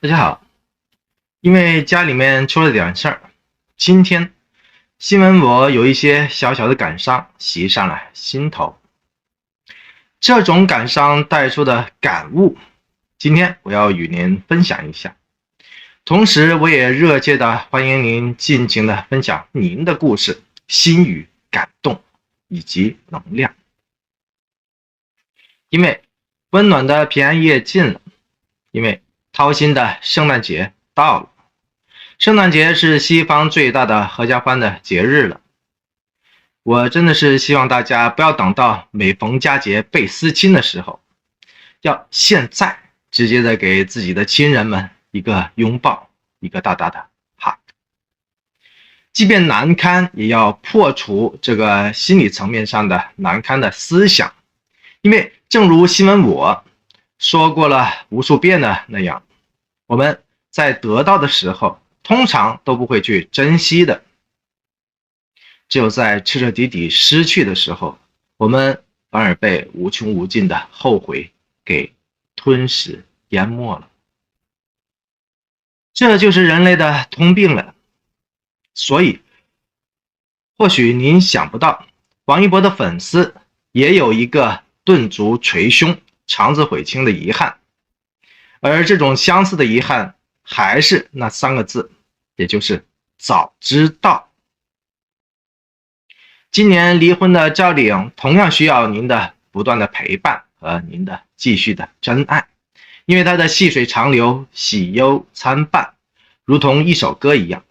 大家好，因为家里面出了点事儿，今天新闻我有一些小小的感伤袭上了心头。这种感伤带出的感悟，今天我要与您分享一下。同时，我也热切的欢迎您尽情的分享您的故事、心语、感动以及能量。因为温暖的平安夜近了，因为掏心的圣诞节到了。圣诞节是西方最大的合家欢的节日了。我真的是希望大家不要等到每逢佳节倍思亲的时候，要现在直接的给自己的亲人们一个拥抱，一个大大的 hug。即便难堪，也要破除这个心理层面上的难堪的思想，因为正如新闻我说过了无数遍的那样，我们在得到的时候通常都不会去珍惜的，只有在彻彻底底失去的时候，我们反而被无穷无尽的后悔给吞噬淹没了。这就是人类的通病了。所以或许您想不到，王一博的粉丝也有一个顿足捶胸肠子悔青的遗憾，而这种相似的遗憾还是那三个字，也就是早知道。今年离婚的赵丽颖同样需要您的不断的陪伴和您的继续的真爱，因为她的细水长流，喜忧参半，如同一首歌一样。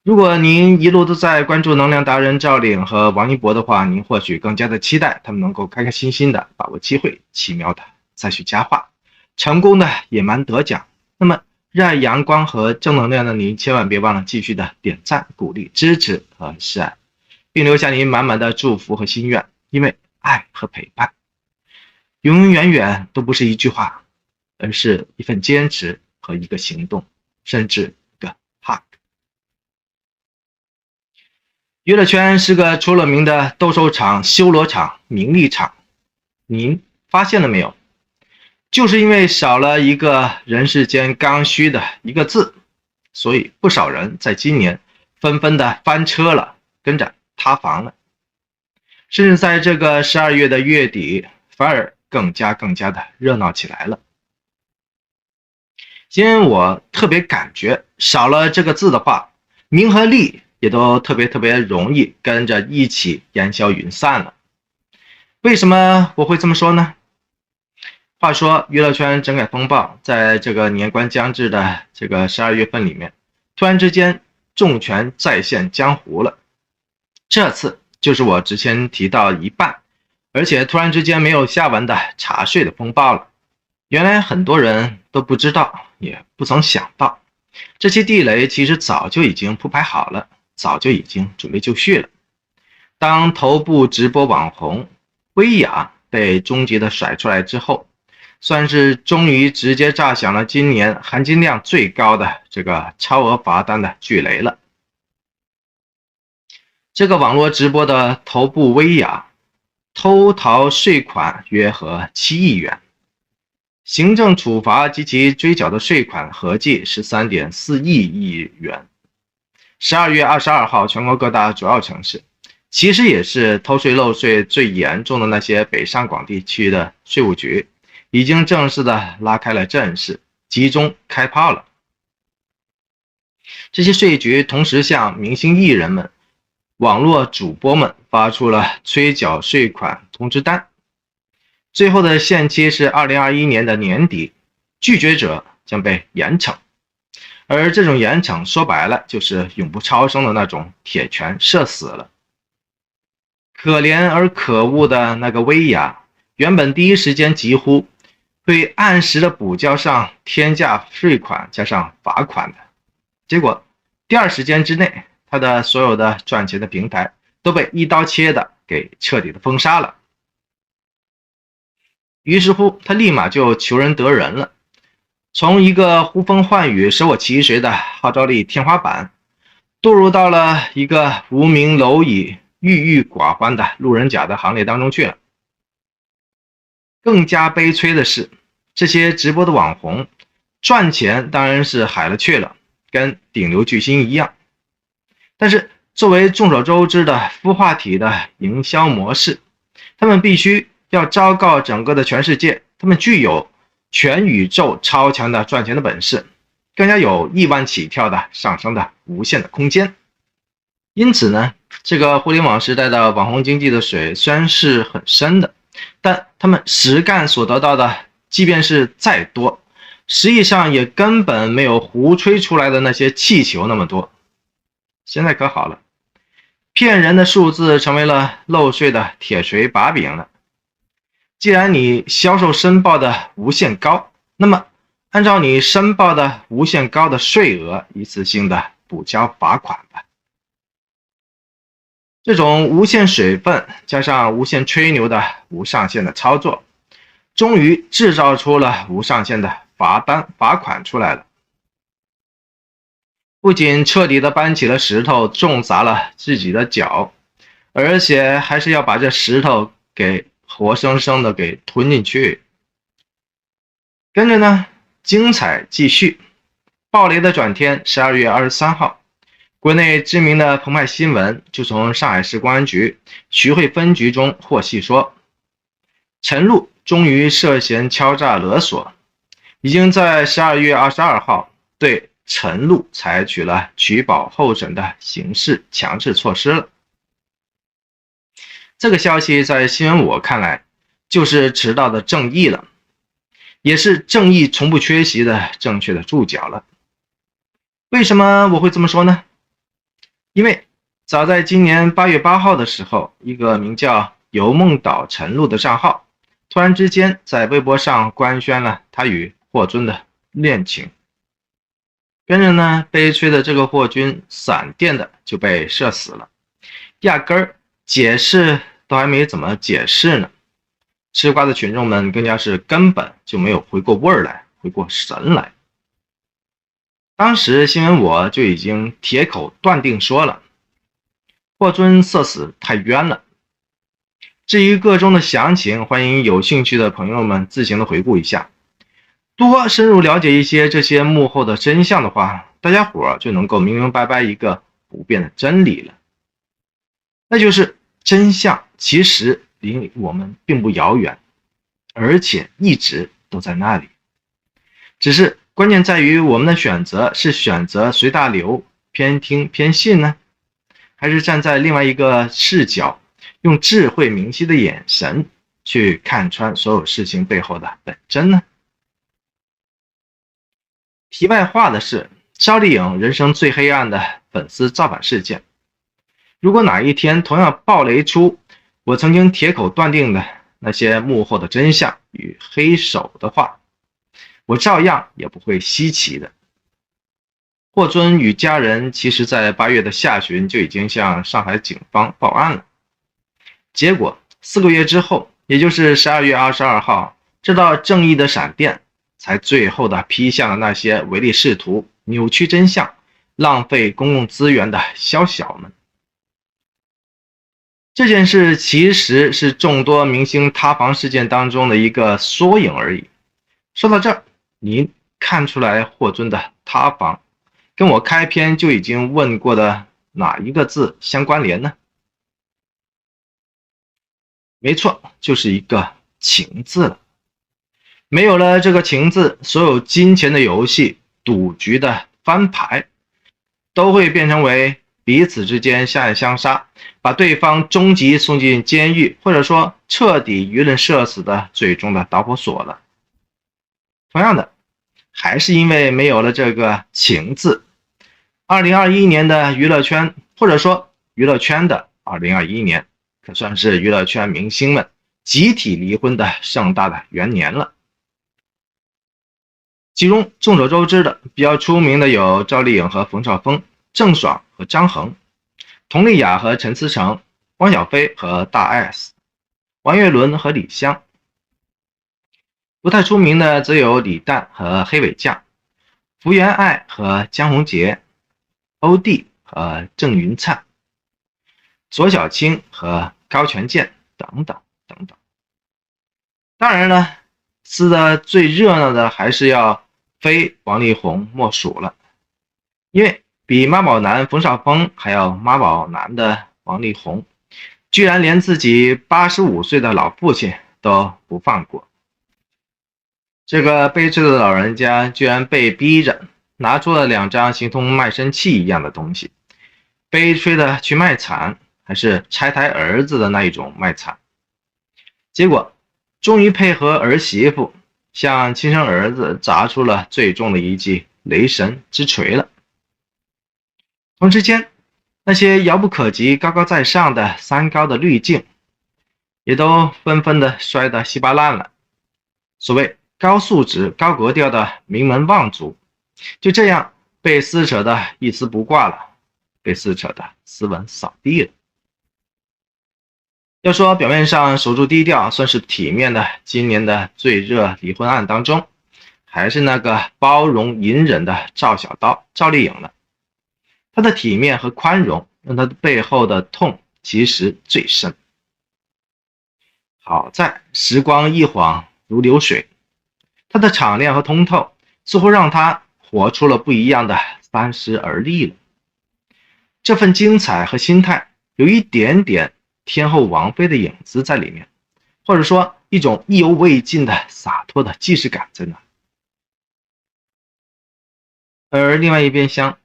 如果您一路都在关注能量达人赵丽颖和王一博的话，您或许更加的期待他们能够开开心心的把握机会，奇妙的再续佳话，成功的野蛮得奖。那么热爱阳光和正能量的您，千万别忘了继续的点赞、鼓励、支持和示爱，并留下您满满的祝福和心愿。因为爱和陪伴永永远远都不是一句话，而是一份坚持和一个行动，甚至一个 hug。娱乐圈是个出了名的斗兽场、修罗场、名利场，您发现了没有？就是因为少了一个人世间刚需的一个字，所以不少人在今年纷纷的翻车了，跟着塌房了，甚至在这个12月的月底，反而更加的热闹起来了。因为我特别感觉少了这个字的话，名和利也都特别容易跟着一起烟消云散了。为什么我会这么说呢？话说娱乐圈整改风暴在这个年关将至的这个12月份里面，突然之间重拳再现江湖了。这次就是我之前提到一半，而且突然之间没有下文的茶税的风暴了。原来很多人都不知道，也不曾想到，这些地雷其实早就已经铺排好了，早就已经准备就绪了。当头部直播网红薇娅被终极的甩出来之后，算是终于直接炸响了今年含金量最高的这个超额罚单的巨雷了。这个网络直播的头部薇娅偷逃税款约合7亿元，行政处罚及其追缴的税款合计13.4亿元。12月22号，全国各大主要城市，其实也是偷税漏税最严重的那些北上广地区的税务局，已经正式的拉开了阵势，集中开炮了。这些税局同时向明星艺人们、网络主播们发出了催缴税款通知单，最后的限期是2021年的年底，拒绝者将被严惩。而这种严惩说白了就是永不超生的那种铁拳射死了。可怜而可恶的那个薇娅，原本第一时间疾呼会按时的补交上天价税款加上罚款的，结果第二时间之内，他的所有的赚钱的平台都被一刀切的给彻底的封杀了。于是乎他立马就求仁得仁了，从一个呼风唤雨舍我其谁的号召力天花板，堕入到了一个无名蝼蚁郁郁寡欢的路人甲的行列当中去了。更加悲催的是，这些直播的网红赚钱当然是海了去了，跟顶流巨星一样。但是作为众所周知的孵化体的营销模式，他们必须要昭告整个的全世界，他们具有全宇宙超强的赚钱的本事，更加有亿万起跳的上升的无限的空间。因此呢，这个互联网时代的网红经济的水虽然是很深的，但他们实干所得到的，即便是再多，实际上也根本没有胡吹出来的那些气球那么多。现在可好了，骗人的数字成为了漏税的铁锤把柄了。既然你销售申报的无限高，那么按照你申报的无限高的税额，一次性的补交罚款吧。这种无限水分加上无限吹牛的无上限的操作，终于制造出了无上限的罚单罚款出来了。不仅彻底的搬起了石头重砸了自己的脚，而且还是要把这石头给活生生的给吞进去。跟着呢，精彩继续。暴雷的转天，12月23号，国内知名的澎湃新闻就从上海市公安局徐汇分局中获悉说，陈露终于涉嫌敲诈勒索，已经在12月22号对陈露采取了取保候审的刑事强制措施了。这个消息在新闻我看来就是迟到的正义了，也是正义从不缺席的正确的注脚了。为什么我会这么说呢？因为早在今年8月8号的时候，一个名叫游梦岛陈露的账号突然之间在微博上官宣了他与霍尊的恋情，跟着呢，悲催的这个霍军闪电的就被射死了，压根儿解释都还没怎么解释呢，吃瓜的群众们更加是根本就没有回过味儿来，回过神来。当时新闻我就已经铁口断定说了，霍尊色死太冤了。至于个中的详情，欢迎有兴趣的朋友们自行的回顾一下。多深入了解一些这些幕后的真相的话，大家伙就能够明明白白一个不变的真理了，那就是真相其实离我们并不遥远，而且一直都在那里，只是关键在于我们的选择是选择随大流偏听偏信呢，还是站在另外一个视角，用智慧明晰的眼神去看穿所有事情背后的本真呢？题外话的是，赵丽颖人生最黑暗的粉丝造反事件，如果哪一天同样爆雷出我曾经铁口断定的那些幕后的真相与黑手的话，我照样也不会稀奇的。霍尊与家人其实在8月的下旬就已经向上海警方报案了，结果4个月之后，也就是12月22号，这道正义的闪电才最后的劈向了那些唯利是图、扭曲真相、浪费公共资源的宵小们。这件事其实是众多明星塌房事件当中的一个缩影而已。说到这儿，您看出来霍尊的塌房跟我开篇就已经问过的哪一个字相关联呢？没错，就是一个情字了。没有了这个情字，所有金钱的游戏、赌局的翻牌都会变成为彼此之间相爱相杀，把对方终极送进监狱，或者说彻底舆论社死的最终的导火索了。同样的，还是因为没有了这个情字，2021年的娱乐圈，或者说娱乐圈的2021年，可算是娱乐圈明星们集体离婚的盛大的元年了。其中众所周知的比较出名的有赵丽颖和冯绍峰、郑爽和张恒、佟丽娅和陈思诚、汪小菲和大 S、王岳伦和李湘。不太出名的则有李诞和黑尾酱、福原爱和江宏杰、欧弟和郑云灿、左小青和高权健等等等等。当然了，撕的最热闹的还是要非王力宏莫属了。因为比妈宝男冯绍峰还要妈宝男的王力宏，居然连自己85岁的老父亲都不放过。这个悲催的老人家居然被逼着拿出了2张形同卖身契一样的东西，悲催的去卖惨，还是拆台儿子的那一种卖惨。结果终于配合儿媳妇向亲生儿子砸出了最重的一记雷神之锤了。同时间，那些遥不可及高高在上的三高的滤镜也都纷纷的摔得稀巴烂了。所谓高素质高格调的名门望族就这样被撕扯的一丝不挂了，被撕扯的斯文扫地了。要说表面上守住低调算是体面的，今年的最热离婚案当中，还是那个包容隐忍的赵小刀赵丽颖了。她的体面和宽容让她背后的痛其实最深。好在时光一晃如流水，她的敞亮和通透似乎让她活出了不一样的三十而立了。这份精彩和心态有一点点天后王菲的影子在里面，或者说一种意犹未尽的洒脱的既视感在那。而另外一边厢，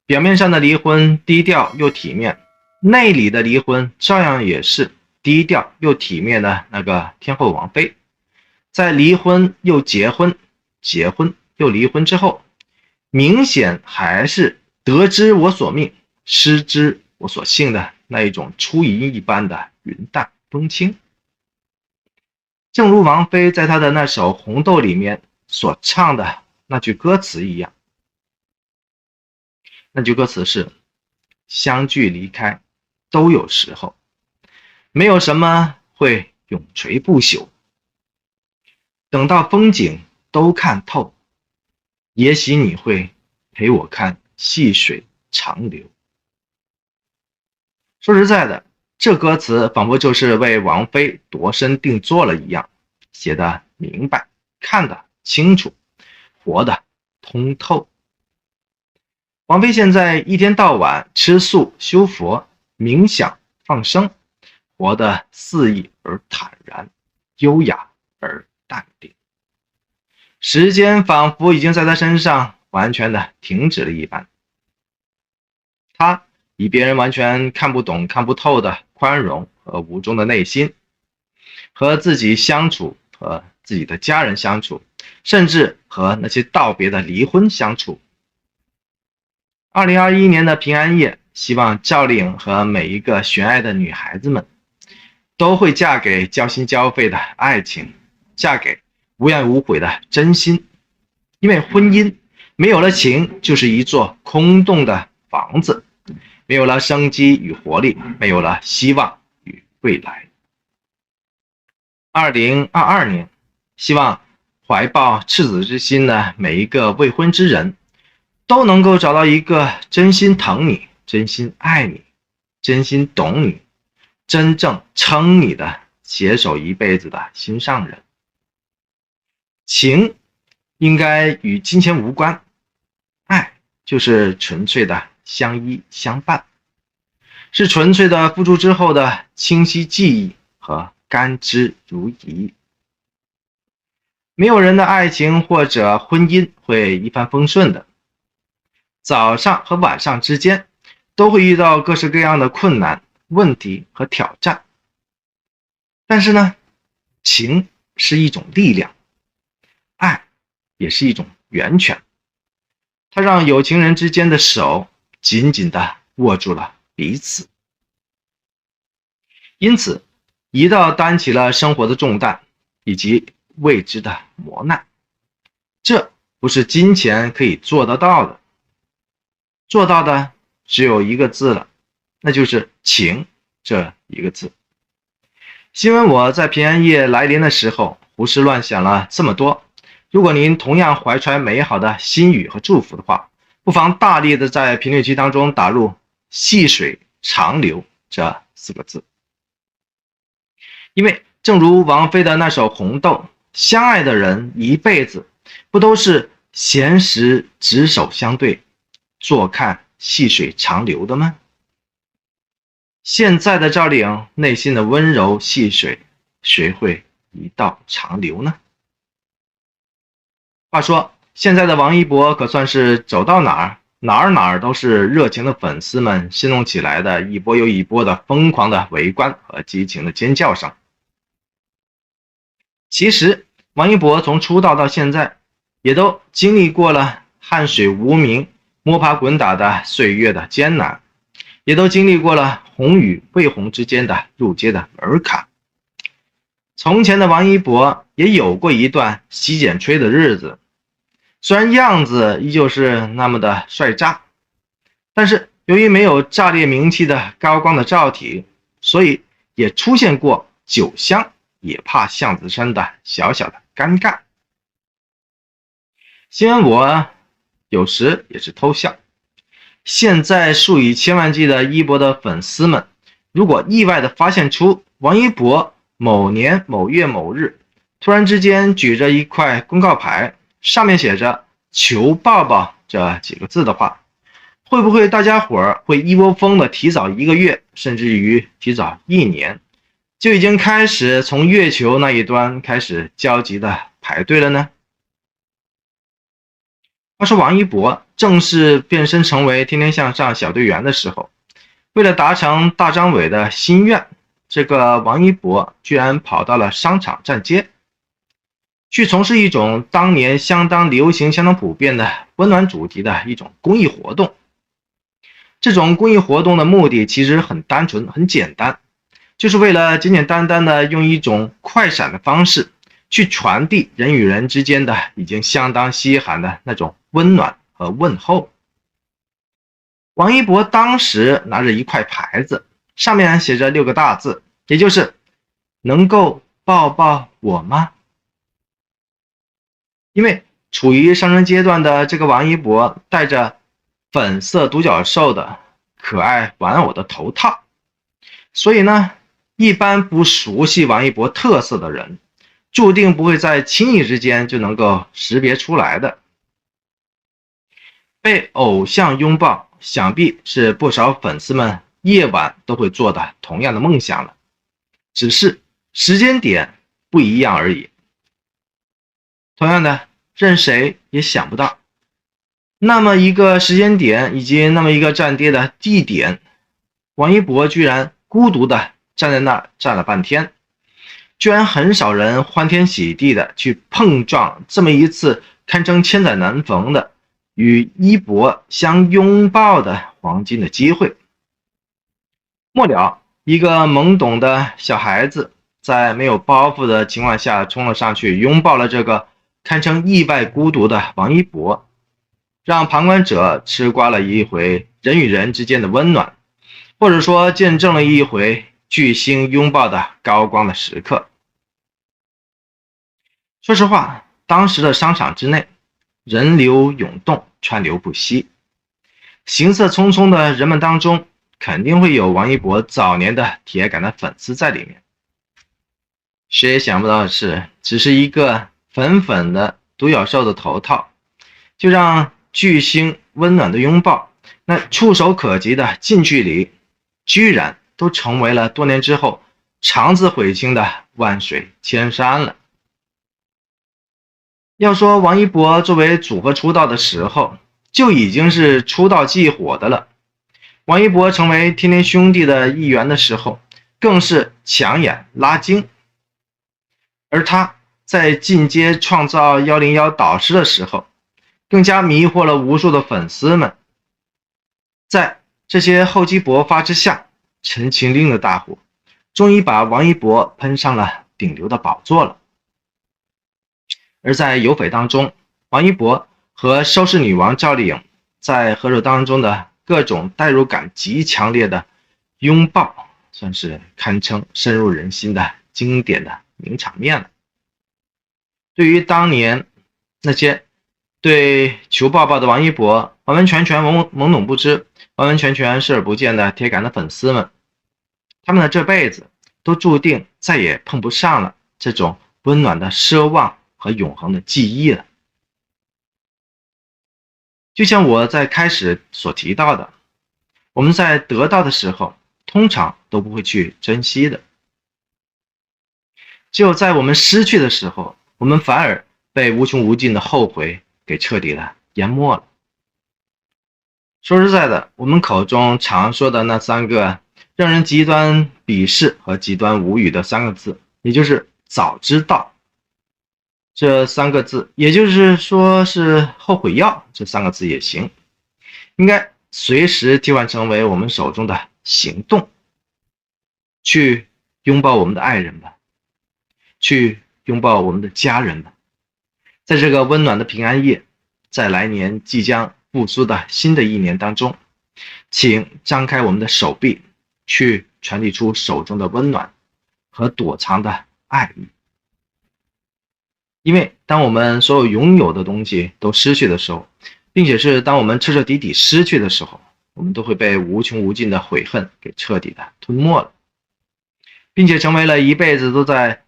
表面上的离婚低调又体面，内里的离婚照样也是低调又体面的那个天后王菲。在离婚又结婚，结婚又离婚之后，明显还是得之我所命，失之我所幸的那一种出云一般的云淡风轻。正如王菲在她的那首《红豆》里面所唱的那句歌词一样，那句歌词是：相聚离开都有时候，没有什么会永垂不朽，等到风景都看透，也许你会陪我看细水长流。说实在的，这歌词仿佛就是为王菲度身定做了一样，写得明白，看得清楚，活得通透。王菲现在一天到晚吃素修佛冥想放生，活得肆意而坦然，优雅而淡定。时间仿佛已经在她身上完全的停止了一般。她以别人完全看不懂看不透的宽容和无中的内心，和自己相处，和自己的家人相处，甚至和那些道别的离婚相处。2021年的平安夜，希望赵丽颖和每一个悬爱的女孩子们都会嫁给交心交肺的爱情，嫁给无怨无悔的真心。因为婚姻没有了情，就是一座空洞的房子，没有了生机与活力，没有了希望与未来。2022年，希望怀抱赤子之心的每一个未婚之人都能够找到一个真心疼你，真心爱你，真心懂你，真正撑你的携手一辈子的心上人。情应该与金钱无关，爱就是纯粹的相依相伴，是纯粹的付出之后的清晰记忆和甘之如饴。没有人的爱情或者婚姻会一帆风顺的，早上和晚上之间都会遇到各式各样的困难、问题和挑战。但是呢，情是一种力量，爱也是一种源泉，它让有情人之间的手紧紧地握住了彼此。因此，一道担起了生活的重担以及未知的磨难，这不是金钱可以做得到的。做到的只有一个字了，那就是情这一个字。新闻我在平安夜来临的时候胡思乱想了这么多，如果您同样怀揣美好的心语和祝福的话，不妨大力的在评论区当中打入细水长流这4个字。因为正如王菲的那首《红豆》，相爱的人一辈子不都是闲时执手相对，坐看细水长流的吗？现在的赵丽颖内心的温柔细水，谁会一道长流呢？话说，现在的王一博可算是走到哪儿都是热情的粉丝们心动起来的一波又一波的疯狂的围观和激情的尖叫声。其实，王一博从出道到现在，也都经历过了汗水无名、摸爬滚打的岁月的艰难，也都经历过了红与未红之间的入街的门槛。从前的王一博也有过一段洗剪吹的日子，虽然样子依旧是那么的帅炸，但是由于没有炸裂名气的高光的罩体，所以也出现过酒香也怕巷子深的小小的尴尬。新闻我有时也是偷笑，现在数以千万计的一博的粉丝们，如果意外的发现出王一博某年某月某日突然之间举着一块公告牌，上面写着求抱抱这几个字的话，会不会大家伙儿会一窝蜂的提早1个月，甚至于提早1年，就已经开始从月球那一端开始焦急的排队了呢？话说王一博正式变身成为天天向上小队员的时候，为了达成大张伟的心愿，这个王一博居然跑到了商场站街，去从事一种当年相当流行、相当普遍的温暖主题的一种公益活动。这种公益活动的目的其实很单纯、很简单，就是为了简简单单的用一种快闪的方式去传递人与人之间的已经相当稀罕的那种温暖和问候。王一博当时拿着一块牌子，上面写着6个大字，也就是能够抱抱我吗？因为处于上升阶段的这个王一博戴着粉色独角兽的可爱玩偶的头套，所以呢，一般不熟悉王一博特色的人，注定不会在轻易之间就能够识别出来的。被偶像拥抱，想必是不少粉丝们夜晚都会做的同样的梦想了，只是时间点不一样而已。同样的，任谁也想不到，那么一个时间点以及那么一个站爹的地点，王一博居然孤独的站在那儿站了半天，居然很少人欢天喜地的去碰撞这么一次堪称千载难逢的与一博相拥抱的黄金的机会。末了，一个懵懂的小孩子在没有包袱的情况下冲了上去，拥抱了这个堪称意外孤独的王一博，让旁观者吃瓜了一回人与人之间的温暖，或者说见证了一回巨星拥抱的高光的时刻。说实话，当时的商场之内人流涌动，川流不息，行色匆匆的人们当中，肯定会有王一博早年的铁杆的粉丝在里面。谁也想不到的是，只是一个粉粉的独角兽的头套，就让巨星温暖的拥抱，那触手可及的近距离，居然都成为了多年之后肠子悔青的万水千山了。要说王一博作为组合出道的时候，就已经是出道即火的了。王一博成为天天兄弟的一员的时候，更是抢眼拉惊。而他在进阶创造101导师的时候，更加迷惑了无数的粉丝们。在这些厚积薄发之下，陈情令的大火终于把王一博喷上了顶流的宝座了。而在有匪当中，王一博和收视女王赵丽颖在合作当中的各种代入感极强烈的拥抱，算是堪称深入人心的经典的名场面了。对于当年那些对求抱抱的王一博完完全全懵懂不知、完完全全视而不见的铁杆的粉丝们，他们的这辈子都注定再也碰不上了这种温暖的奢望和永恒的记忆了。就像我在开始所提到的，我们在得到的时候，通常都不会去珍惜的。只有在我们失去的时候，我们反而被无穷无尽的后悔给彻底的淹没了。说实在的，我们口中常说的那三个让人极端鄙视和极端无语的三个字，也就是早知道这三个字，也就是说是后悔药这三个字也行，应该随时替换成为我们手中的行动，去拥抱我们的爱人吧，去拥抱我们的家人吧。在这个温暖的平安夜，在来年即将复苏的新的一年当中，请张开我们的手臂，去传递出手中的温暖和躲藏的爱意。因为当我们所有拥有的东西都失去的时候，并且是当我们彻彻底底失去的时候，我们都会被无穷无尽的悔恨给彻底的吞没了，并且成为了一辈子都在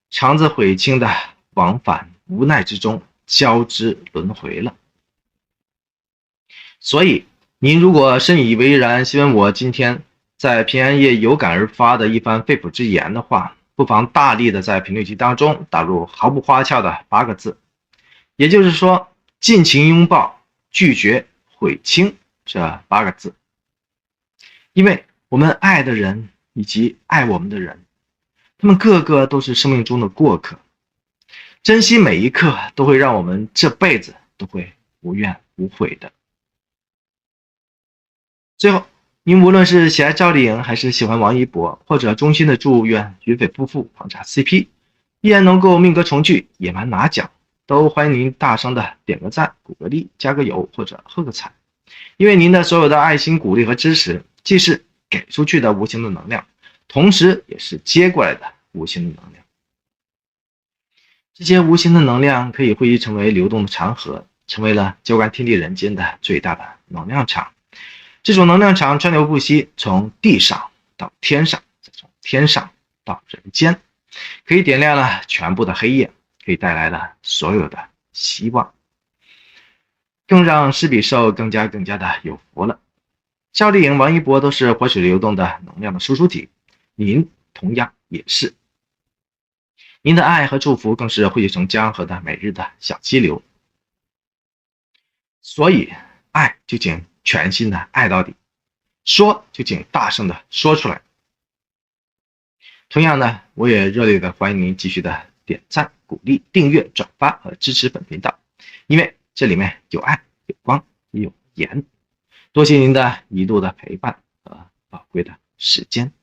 肠子悔青的往返无奈之中交织轮回了。所以您如果深以为然，希望我今天在平安夜有感而发的一番肺腑之言的话，不妨大力的在评论区当中打入毫不花俏的8个字，也就是说尽情拥抱，拒绝悔青这8个字。因为我们爱的人以及爱我们的人，他们个个都是生命中的过客，珍惜每一刻都会让我们这辈子都会无怨无悔的。最后，您无论是喜爱赵丽颖还是喜欢王一博，或者衷心的祝愿云匪夫妇黄茶 CP 依然能够命格重聚，野蛮拿奖，都欢迎您大声的点个赞、鼓个励、加个油或者喝个彩。因为您的所有的爱心、鼓励和支持，既是给出去的无形的能量，同时也是接过来的无形的能量。这些无形的能量可以汇集成为流动的长河，成为了浇灌天地人间的最大的能量场。这种能量场川流不息，从地上到天上，再从天上到人间，可以点亮了全部的黑夜，可以带来了所有的希望，更让施比受更加的有福了。赵丽颖、王一博都是活水流动的能量的输出体，您同样也是。您的爱和祝福更是汇集成江河的每日的小溪流。所以爱就请全心的爱到底，说就请大声的说出来。同样呢，我也热烈的欢迎您继续的点赞、鼓励、订阅、转发和支持本频道，因为这里面有爱、有光、也有盐。多谢您的一路的陪伴和宝贵的时间。